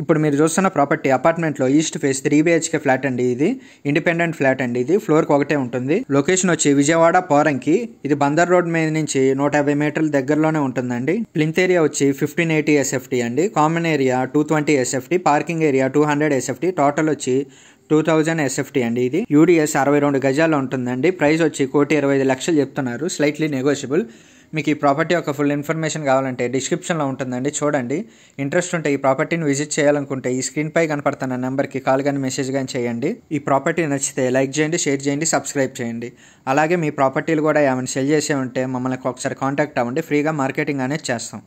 ఇప్పుడు మీరు చూస్తున్న ప్రాపర్టీ అపార్ట్మెంట్లో ఈస్ట్ ఫేస్ 3 BHK ఫ్లాట్ అండి. ఇది ఇండిపెండెంట్ ఫ్లాట్ అండి. ఇది ఫ్లోర్కి ఒకటే ఉంటుంది. లొకేషన్ వచ్చి విజయవాడ పోరంకి. ఇది బందర్ రోడ్ మీద నుంచి 150 మీటర్ల దగ్గరలోనే ఉంటుందండి. ప్లింత్ ఏరియా వచ్చి 1580 SFT అండి. Common area 220 SFT, parking area 200 SFT, total వచ్చి 2000 SFT అండి. ఇది UDS 62 గజాల్లో ఉంటుందండి. ప్రైస్ వచ్చి 1,25,00,000 చెప్తున్నారు. Slightly negotiable. మీకు ఈ ప్రాపర్టీ యొక్క ఫుల్ ఇన్ఫర్మేషన్ కావాలంటే డిస్క్రిప్షన్లో ఉంటుందండి, చూడండి. ఇంట్రెస్ట్ ఉంటే ఈ ప్రాపర్టీని విజిట్ చేయాలనుకుంటే ఈ స్క్రీన్పై కనపడుతున్న నెంబర్కి కాల్ కానీ మెసేజ్ కానీ చేయండి. ఈ ప్రాపర్టీ నచ్చితే లైక్ చేయండి, షేర్ చేయండి, సబ్స్క్రైబ్ చేయండి. అలాగే మీ ప్రాపర్టీలు కూడా ఏమైనా సెల్ చేసే ఉంటే మమ్మల్ని ఒకసారి కాంటాక్ట్ అవ్వండి. ఫ్రీగా మార్కెటింగ్ అనేది చేస్తాం.